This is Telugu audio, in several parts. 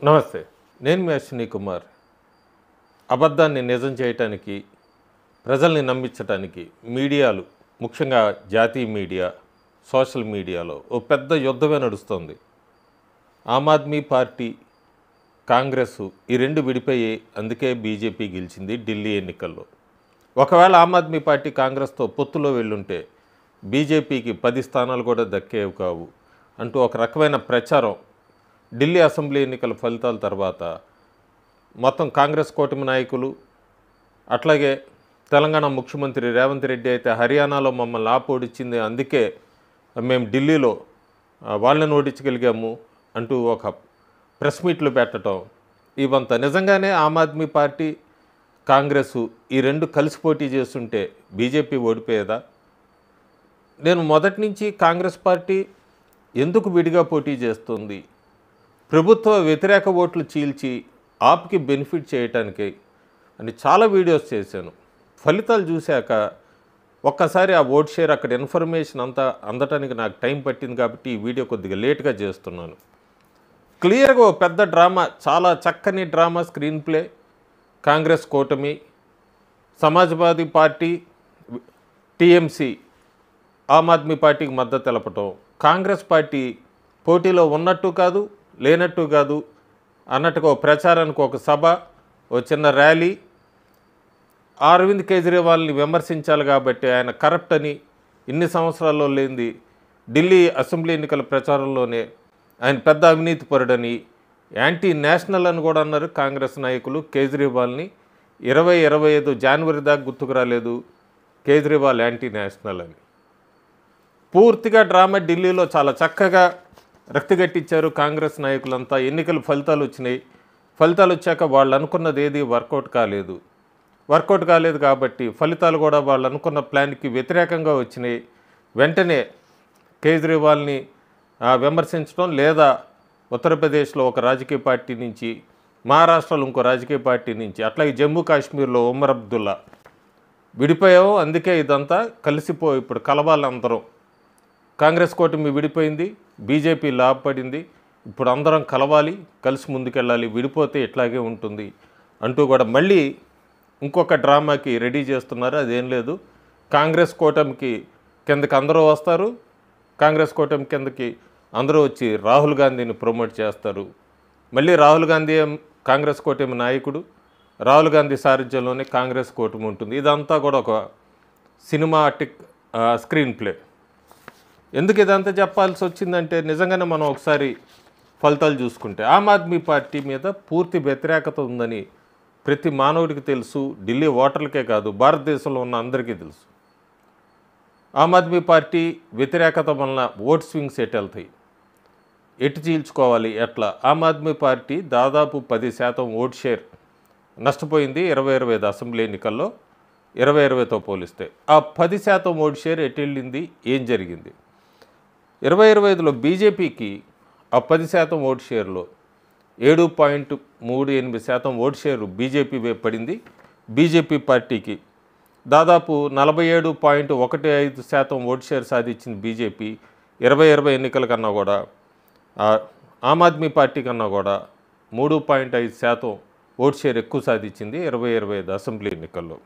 నమస్తే. నేను మీ అశ్విని కుమార్. అబద్ధాన్ని నిజం చేయటానికి, ప్రజల్ని నమ్మించటానికి మీడియాలు, ముఖ్యంగా జాతీయ మీడియా, సోషల్ మీడియాలో ఓ పెద్ద యుద్ధమే నడుస్తోంది. ఆమ్ ఆద్మీ పార్టీ, కాంగ్రెస్ ఈ రెండు విడిపోయి అందుకే బీజేపీ గెలిచింది ఢిల్లీ ఎన్నికల్లో. ఒకవేళ ఆమ్ ఆద్మీ పార్టీ కాంగ్రెస్తో పొత్తులో వెళ్ళుంటే బీజేపీకి 10 స్థానాలు కూడా దక్కేవి కావు అంటూ ఒక రకమైన ప్రచారం ఢిల్లీ అసెంబ్లీ ఎన్నికల ఫలితాల తర్వాత మొత్తం కాంగ్రెస్ కూటమి నాయకులు, అట్లాగే తెలంగాణ ముఖ్యమంత్రి రేవంత్ రెడ్డి అయితే హర్యానాలో మమ్మల్ని ఆపోడిచ్చింది, అందుకే మేము ఢిల్లీలో వాళ్ళని ఓడించగలిగాము అంటూ ఒక ప్రెస్ మీట్లు పెట్టడం, ఇవంతా నిజంగానే ఆమ్ ఆద్మీ పార్టీ, కాంగ్రెస్ ఈ రెండు కలిసి పోటీ చేస్తుంటే బీజేపీ ఓడిపోయేదా? నేను మొదటి నుంచి కాంగ్రెస్ పార్టీ ఎందుకు విడిగా పోటీ చేస్తుంది, ప్రభుత్వ వ్యతిరేక ఓట్లు చీల్చి ఆప్కి బెనిఫిట్ చేయటానికి అని చాలా వీడియోస్ చేశాను. ఫలితాలు చూశాక ఒక్కసారి ఆ ఓట్ షేర్ అక్కడ ఇన్ఫర్మేషన్ అంతా అందటానికి నాకు టైం పట్టింది కాబట్టి ఈ వీడియో కొద్దిగా లేట్గా చేస్తున్నాను. క్లియర్గా ఓ పెద్ద డ్రామా, చాలా చక్కని డ్రామా స్క్రీన్ ప్లే. కాంగ్రెస్ కూటమి, సమాజ్వాదీ పార్టీ, టీఎంసీ ఆమ్ ఆద్మీ పార్టీకి మద్దతు తెలపటం, కాంగ్రెస్ పార్టీ పోటీలో ఉన్నట్టు కాదు, లేనట్టు కాదు అన్నట్టుగా ఓ ప్రచారానికి ఒక సభ, ఓ చిన్న ర్యాలీ. అరవింద్ కేజ్రీవాల్ని విమర్శించాలి కాబట్టి ఆయన కరప్ట్ అని, ఇన్ని సంవత్సరాల్లో లేనిది ఢిల్లీ అసెంబ్లీ ఎన్నికల ప్రచారంలోనే ఆయన పెద్ద అవినీతి పరుడని, యాంటీ నేషనల్ అని కూడా అన్నారు కాంగ్రెస్ నాయకులు కేజ్రీవాల్ని. 2025 జనవరి దాకా గుర్తుకు రాలేదు కేజ్రీవాల్ యాంటీ నేషనల్ అని. పూర్తిగా డ్రామా ఢిల్లీలో చాలా చక్కగా రక్తిగట్టించారు కాంగ్రెస్ నాయకులంతా. ఎన్నికల ఫలితాలు వచ్చినాయి. ఫలితాలు వచ్చాక వాళ్ళు అనుకున్నది ఏది వర్కౌట్ కాలేదు కాబట్టి ఫలితాలు కూడా వాళ్ళు అనుకున్న ప్లాన్కి వ్యతిరేకంగా వచ్చినాయి. వెంటనే కేజ్రీవాల్ని విమర్శించడం, లేదా ఉత్తరప్రదేశ్లో ఒక రాజకీయ పార్టీ నుంచి, మహారాష్ట్రలో ఇంకో రాజకీయ పార్టీ నుంచి, అట్లాగే జమ్మూ కాశ్మీర్లో ఉమర్ అబ్దుల్లా విడిపోయావు, అందుకే ఇదంతా ఇప్పుడు కలవాలందరం. కాంగ్రెస్ కూటమి విడిపోయింది, బీజేపీ లాభపడింది, ఇప్పుడు అందరం కలవాలి, కలిసి ముందుకెళ్ళాలి, విడిపోతే ఇట్లాగే ఉంటుంది అంటూ కూడా మళ్ళీ ఇంకొక డ్రామాకి రెడీ చేస్తున్నారు. అదేం లేదు, కాంగ్రెస్ కూటమికి కిందకి అందరూ వస్తారు, కాంగ్రెస్ కూటమి కిందకి అందరూ వచ్చి రాహుల్ గాంధీని ప్రమోట్ చేస్తారు. మళ్ళీ రాహుల్ గాంధీ కాంగ్రెస్ కూటమి నాయకుడు, రాహుల్ గాంధీ సారథ్యంలోనే కాంగ్రెస్ కూటమి ఉంటుంది. ఇదంతా కూడా ఒక సినిమాటిక్ స్క్రీన్ ప్లే. ఎందుకు ఇదంతా చెప్పాల్సి వచ్చిందంటే, నిజంగానే మనం ఒకసారి ఫలితాలు చూసుకుంటే ఆమ్ ఆద్మీ పార్టీ మీద పూర్తి వ్యతిరేకత ఉందని ప్రతి మానవుడికి తెలుసు. ఢిల్లీ ఓటర్లకే కాదు, భారతదేశంలో ఉన్న అందరికీ తెలుసు. ఆమ్ ఆద్మీ పార్టీ వ్యతిరేకత వలన ఓట్ స్వింగ్స్ ఎటు వెళ్తాయి, ఎటు చీల్చుకోవాలి, ఎట్లా. ఆమ్ ఆద్మీ పార్టీ దాదాపు 10% ఓట్ షేర్ నష్టపోయింది 2025 అసెంబ్లీ ఎన్నికల్లో 2020తో పోలిస్తే. ఆ 10% ఓట్ షేర్ ఎటు వెళ్ళింది, ఏం జరిగింది? 2025లో బీజేపీకి ఆ 10% ఓట్ షేర్లో 7.38% ఓట్ షేరు బీజేపీ వైపు పడింది. బీజేపీ పార్టీకి దాదాపు 47.15% ఓట్ షేర్ సాధించింది బీజేపీ. 2020 ఎన్నికల కన్నా కూడా ఆమ్ ఆద్మీ పార్టీ కన్నా కూడా 3.5% ఓట్ షేర్ ఎక్కువ సాధించింది 2025 అసెంబ్లీ ఎన్నికల్లో.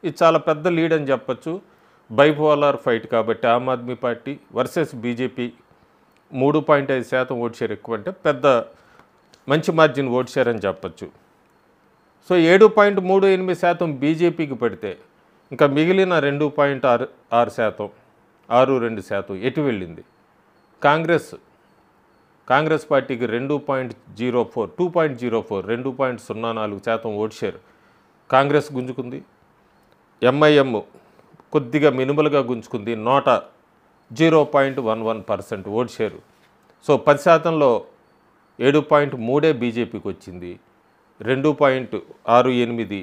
ఇది చాలా పెద్ద లీడ్ అని చెప్పచ్చు. బైపోలార్ ఫైట్ కాబట్టి Aam Aadmi party versus BJP 3.5% vote share ఎక్కువ అంటే పెద్ద మంచి మార్జిన్ ఓట్ షేర్ అని చెప్పచ్చు. సో 7.38% బీజేపీకి పడితే ఇంకా మిగిలిన 2.6% ఎటు వెళ్ళింది? కాంగ్రెస్ పార్టీకి 2.04% ఓట్ షేర్ కాంగ్రెస్ గుంజుకుంది. ఎంఐఎం కొద్దిగా మినిమల్గా గుంజుకుంది, 0.11% ఓట్ షేరు. సో 10%లో 7.3 బీజేపీకి వచ్చింది, 2.68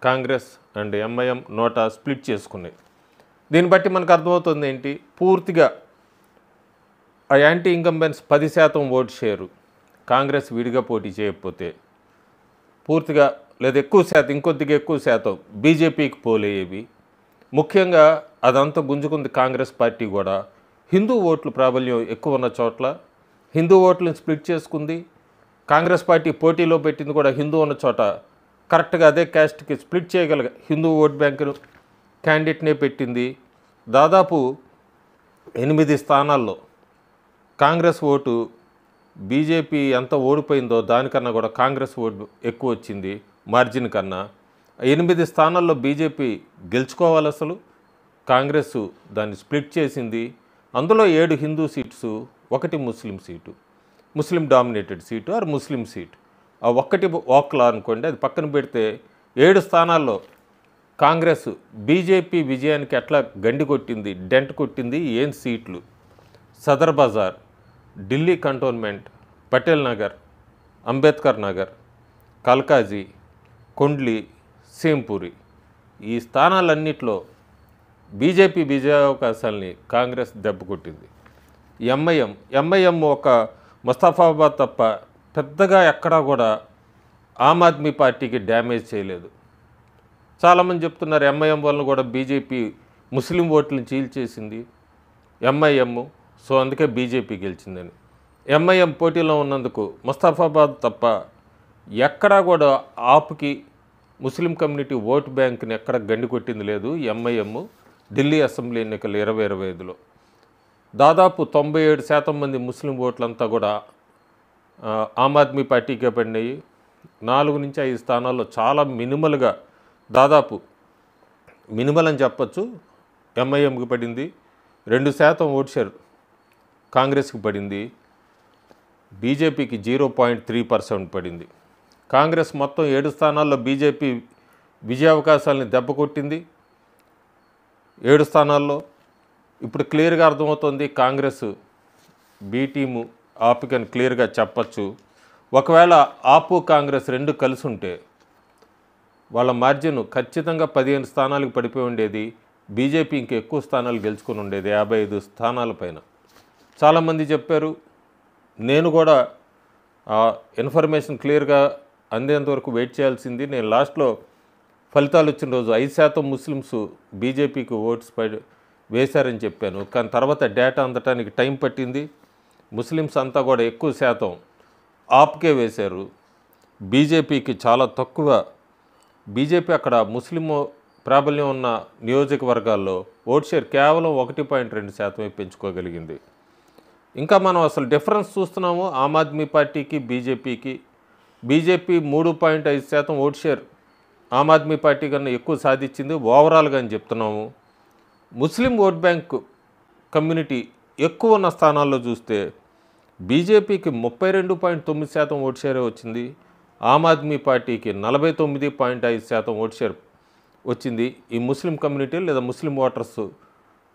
కాంగ్రెస్ అండ్ ఎంఐఎం స్ప్లిట్ చేసుకున్నాయి. దీన్ని బట్టి మనకు అర్థమవుతుంది ఏంటి, పూర్తిగా ఆ anti incumbency 10% vote share Congress విడిగా పోటీ చేయకపోతే పూర్తిగా, లేదా ఎక్కువ శాతం, ఇంకొద్దిగా ఎక్కువ శాతం బీజేపీకి పోలేవి. ముఖ్యంగా అదంతా గుంజుకుంది కాంగ్రెస్ పార్టీ కూడా. హిందూ ఓట్లు ప్రాబల్యం ఎక్కువ ఉన్న చోట్ల హిందూ ఓట్లను స్ప్లిట్ చేసుకుంది. కాంగ్రెస్ పార్టీ పోటీలో పెట్టింది కూడా హిందూ ఉన్న చోట కరెక్ట్గా అదే క్యాస్ట్కి స్ప్లిట్ చేయగల హిందూ ఓట్ బ్యాంకును క్యాండిడేట్నే పెట్టింది. దాదాపు 8 స్థానాల్లో కాంగ్రెస్ ఓటు బీజేపీ ఎంత ఓడిపోయిందో దానికన్నా కూడా కాంగ్రెస్ ఓటు ఎక్కువ వచ్చింది మార్జిన్ కన్నా. 8 స్థానాల్లో బీజేపీ గెలుచుకోవాలి, అసలు కాంగ్రెస్ దాన్ని స్ప్లిట్ చేసింది. అందులో 7 Hindu seats, 1 Muslim seat, Muslim dominated seat or Muslim seat. ఆ ఒక్కటి ఓక్లా అనుకోండి, అది పక్కన పెడితే 7 స్థానాల్లో కాంగ్రెస్ బీజేపీ విజయానికి ఎట్లా గండి కొట్టింది, డెంట్ కొట్టింది. ఏం సీట్లు? సదర్ బజార్, ఢిల్లీ కంటోన్మెంట్, పటేల్ నగర్, అంబేద్కర్ నగర్, కల్కాజీ, కొండ్లి, సేంపూరి, ఈ స్థానాలన్నింటిలో బీజేపీ విజయావకాశాలని కాంగ్రెస్ దెబ్బకొట్టింది. ఎంఐఎం ఒక ముస్తఫాబాద్ తప్ప పెద్దగా ఎక్కడా కూడా ఆమ్ ఆద్మీ పార్టీకి డ్యామేజ్ చేయలేదు. చాలామంది చెప్తున్నారు ఎంఐఎం వలన కూడా బీజేపీ ముస్లిం ఓట్లను చీల్చేసింది ఎంఐఎం, సో అందుకే బీజేపీ గెలిచిందని. ఎంఐఎం పోటీలో ఉన్నందుకు ముస్తఫాబాద్ తప్ప ఎక్కడా కూడా ఆప్కి ముస్లిం కమ్యూనిటీ ఓటు బ్యాంక్ని ఎక్కడ గండి కొట్టింది లేదు. ఎంఐఎం ఢిల్లీ అసెంబ్లీ ఎన్నికలు 2025లో దాదాపు 97% మంది ముస్లిం ఓట్లంతా కూడా ఆమ్ ఆద్మీ పార్టీకే పడినాయి. 4 నుంచి 5 స్థానాల్లో చాలా మినిమల్గా, దాదాపు మినిమల్ అని చెప్పచ్చు, ఎంఐఎంకి పడింది. 2% ఓట్ షేర్ కాంగ్రెస్కి పడింది. బీజేపీకి 0.3% పడింది. కాంగ్రెస్ మొత్తం 7 స్థానాల్లో బీజేపీ విజయావకాశాలని దెబ్బకొట్టింది. 7 స్థానాల్లో ఇప్పుడు క్లియర్గా అర్థమవుతుంది కాంగ్రెస్ బీ టీము ఆపుకని క్లియర్గా చెప్పచ్చు. ఒకవేళ ఆపు కాంగ్రెస్ 2 కలిసి ఉంటే వాళ్ళ మార్జిన్ ఖచ్చితంగా 15 స్థానాలకు పడిపోయి ఉండేది. బీజేపీ ఇంకా ఎక్కువ స్థానాలు గెలుచుకుని ఉండేది, 55 స్థానాల పైన. చాలామంది చెప్పారు, నేను కూడా ఇన్ఫర్మేషన్ క్లియర్గా అందేంత వరకు వెయిట్ చేయాల్సింది. నేను లాస్ట్లో ఫలితాలు వచ్చిన రోజు 5% ముస్లిమ్స్ బీజేపీకి ఓట్స్ వేశారని చెప్పాను. కానీ తర్వాత డేటా అందటానికి టైం పట్టింది. ముస్లిమ్స్ అంతా కూడా ఎక్కువ శాతం ఆప్కే వేశారు, బీజేపీకి చాలా తక్కువ. బీజేపీ అక్కడ ముస్లిం ప్రాబల్యం ఉన్న నియోజకవర్గాల్లో ఓట్ షేర్ కేవలం 1.2% పెంచుకోగలిగింది. ఇంకా మనం అసలు డిఫరెన్స్ చూస్తున్నాము ఆమ్ ఆద్మీ పార్టీకి బీజేపీకి. బీజేపీ 3.5% ఓట్ షేర్ ఆమ్ ఆద్మీ పార్టీ కన్నా ఎక్కువ సాధించింది ఓవరాల్గా అని చెప్తున్నాము. ముస్లిం ఓట్ బ్యాంక్ కమ్యూనిటీ ఎక్కువ ఉన్న స్థానాల్లో చూస్తే బీజేపీకి 32.9% ఓట్ షేరే వచ్చింది, ఆమ్ ఆద్మీ పార్టీకి 49.5% ఓట్ షేర్ వచ్చింది. ఈ ముస్లిం కమ్యూనిటీ లేదా ముస్లిం ఓటర్స్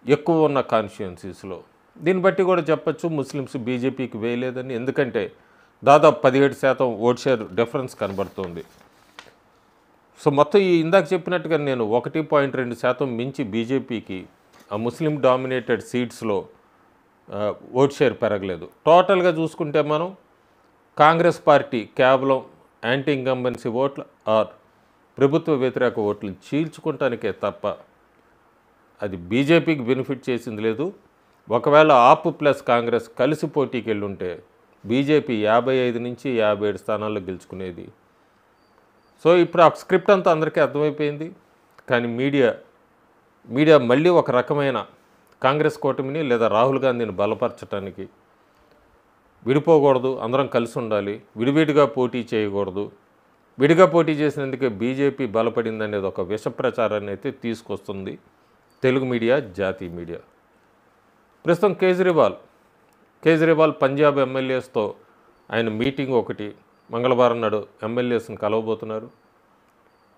ఎక్కువ ఉన్న కాన్స్టిట్యుయెన్సీస్లో. దీన్ని బట్టి కూడా చెప్పచ్చు ముస్లిమ్స్ బీజేపీకి వేయలేదని, ఎందుకంటే దాదాపు 17% ఓట్ షేర్ డిఫరెన్స్ కనబడుతుంది. సో మొత్తం ఈ ఇందాక చెప్పినట్టుగా నేను 1.2% మించి బీజేపీకి ఆ ముస్లిం డామినేటెడ్ సీట్స్లో ఓట్ షేర్ పెరగలేదు. టోటల్గా చూసుకుంటే మనం కాంగ్రెస్ పార్టీ కేవలం యాంటీ ఇన్కంబెన్సీ ఓట్లు ఆర్ ప్రభుత్వ వ్యతిరేక ఓట్లు చీల్చుకుంటానికే తప్ప అది బీజేపీకి బెనిఫిట్ చేసింది లేదు. ఒకవేళ ఆప్ ప్లస్ కాంగ్రెస్ కలిసి పోటీకి వెళ్ళుంటే బీజేపీ 55 నుంచి 57 స్థానాల్లో గెలుచుకునేది. సో ఇప్పుడు ఆ స్క్రిప్ట్ అంతా అందరికీ అర్థమైపోయింది. కానీ మీడియా మళ్ళీ ఒక రకమైన కాంగ్రెస్ కూటమిని లేదా రాహుల్ గాంధీని బలపరచడానికి విడిపోకూడదు, అందరం కలిసి ఉండాలి, విడివిడిగా పోటీ చేయకూడదు, విడిగా పోటీ చేసినందుకే బీజేపీ బలపడింది అనేది ఒక విష ప్రచారాన్ని అయితే తీసుకొస్తుంది తెలుగు మీడియా, జాతీయ మీడియా. ప్రస్తుతం కేజ్రీవాల్ పంజాబ్ ఎమ్మెల్యేస్తో ఆయన మీటింగ్ ఒకటి మంగళవారం నాడు ఎమ్మెల్యేస్ని కలవబోతున్నారు.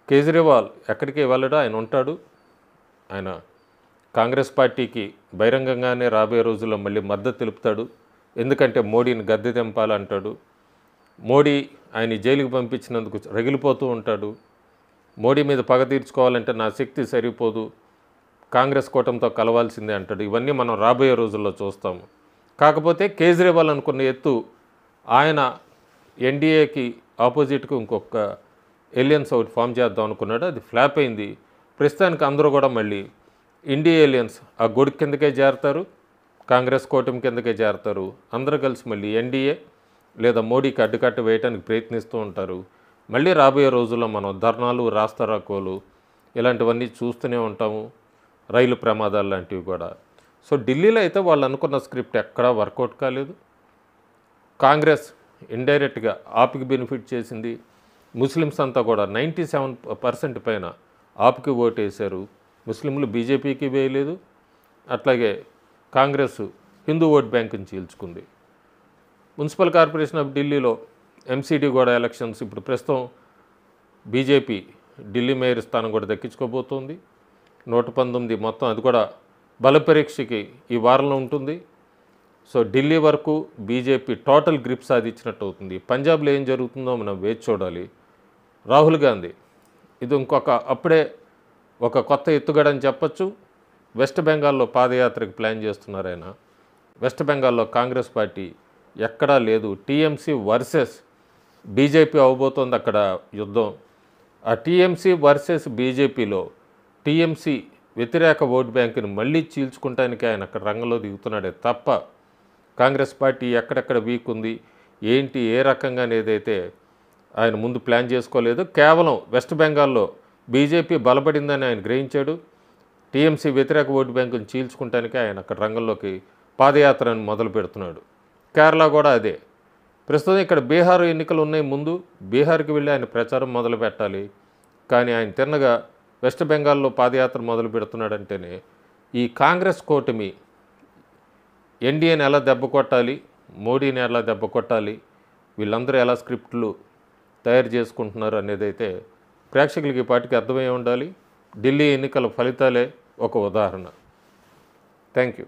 కేజ్రీవాల్ ఎక్కడికి వెళ్ళడా, ఆయన ఉంటాడు. ఆయన కాంగ్రెస్ పార్టీకి బహిరంగంగానే రాబోయే రోజుల్లో మళ్ళీ మద్దతు తెలుపుతాడు. ఎందుకంటే మోడీని గద్దె తెంపాలంటాడు. మోడీ ఆయన జైలుకి పంపించినందుకు రగిలిపోతూ ఉంటాడు. మోడీ మీద పగ తీర్చుకోవాలంటే నా శక్తి సరిపోదు, కాంగ్రెస్ కూటమితో కలవాల్సిందే అంటాడు. ఇవన్నీ మనం రాబోయే రోజుల్లో చూస్తాము. కాకపోతే కేజ్రీవాల్ అనుకున్న ఎత్తు ఆయన ఎన్డీఏకి ఆపోజిట్కు ఇంకొక ఎలియన్స్ ఒకటి ఫామ్ చేద్దాం అనుకున్నాడు, అది ఫ్లాప్ అయింది. ప్రస్తుతానికి అందరూ కూడా మళ్ళీ ఇండియా ఎలియన్స్ ఆ గొడుగు కిందకే చేరతారు, కాంగ్రెస్ కూటమి కిందకే చేరతారు. అందరూ కలిసి మళ్ళీ ఎన్డీఏ లేదా మోడీకి అడ్డుకట్ట వేయడానికి ప్రయత్నిస్తూ ఉంటారు. మళ్ళీ రాబోయే రోజుల్లో మనం ధర్నాలు, రాస్తారోకోలు ఇలాంటివన్నీ చూస్తూనే ఉంటాము. రైలు ప్రమాదాలు లాంటివి కూడా. సో ఢిల్లీలో అయితే వాళ్ళు అనుకున్న స్క్రిప్ట్ ఎక్కడా వర్కౌట్ కాలేదు. కాంగ్రెస్ ఇండైరెక్ట్గా ఆప్కి బెనిఫిట్ చేసింది. ముస్లిమ్స్ అంతా కూడా 97% పైన ఆప్కి ఓటేశారు. ముస్లింలు బీజేపీకి వేయలేదు. అట్లాగే కాంగ్రెస్ హిందూ ఓట్ బ్యాంకుని చీల్చుకుంది. మున్సిపల్ కార్పొరేషన్ ఆఫ్ ఢిల్లీలో ఎంసీడీ కూడా ఎలక్షన్స్ ఇప్పుడు ప్రస్తుతం బీజేపీ ఢిల్లీ మేయర్ స్థానం కూడా దక్కించుకోబోతోంది. 119 మొత్తం, అది కూడా బలపరీక్షకి ఈ వారంలో ఉంటుంది. సో ఢిల్లీ వరకు బీజేపీ టోటల్ గ్రిప్ సాధించినట్టు అవుతుంది. పంజాబ్లో ఏం జరుగుతుందో మనం వేచి చూడాలి. రాహుల్ గాంధీ ఇది అప్పుడే ఒక కొత్త ఎత్తుగడని చెప్పచ్చు. వెస్ట్ బెంగాల్లో పాదయాత్రకు ప్లాన్ చేస్తున్నారు ఆయన. వెస్ట్ బెంగాల్లో కాంగ్రెస్ పార్టీ ఎక్కడా లేదు. టీఎంసీ వర్సెస్ బీజేపీ అవబోతోంది అక్కడ యుద్ధం. ఆ టీఎంసీ వర్సెస్ బీజేపీలో టీఎంసీ వ్యతిరేక ఓటు బ్యాంకుని మళ్ళీ చీల్చుకుంటానికి ఆయన అక్కడ రంగంలో దిగుతున్నాడే తప్ప కాంగ్రెస్ పార్టీ ఎక్కడెక్కడ వీక్ ఉంది, ఏంటి, ఏ రకంగా అనేదైతే ఆయన ముందు ప్లాన్ చేసుకోలేదు. కేవలం వెస్ట్ బెంగాల్లో బీజేపీ బలపడిందని ఆయన గ్రహించాడు. టీఎంసీ వ్యతిరేక ఓటు బ్యాంకుని చీల్చుకుంటానికి ఆయన అక్కడ రంగంలోకి పాదయాత్రను మొదలు పెడుతున్నాడు. కేరళ కూడా అదే. ప్రస్తుతం ఇక్కడ బీహార్ ఎన్నికలు ఉన్నాయి. ముందు బీహార్కి వెళ్ళి ఆయన ప్రచారం మొదలు పెట్టాలి. కానీ ఆయన తిన్నగా వెస్ట్ బెంగాల్లో పాదయాత్ర మొదలు పెడుతున్నాడంటేనే ఈ కాంగ్రెస్ కూటమి ఎన్డీఏని ఎలా దెబ్బ కొట్టాలి, మోడీని ఎలా దెబ్బ కొట్టాలి, వీళ్ళందరూ ఎలా స్క్రిప్ట్లు తయారు చేసుకుంటున్నారు అనేదైతే ప్రేక్షకులకి ఈ పాటికి అర్థమై ఉండాలి. ఢిల్లీ ఎన్నికల ఫలితాలే ఒక ఉదాహరణ. Thank you.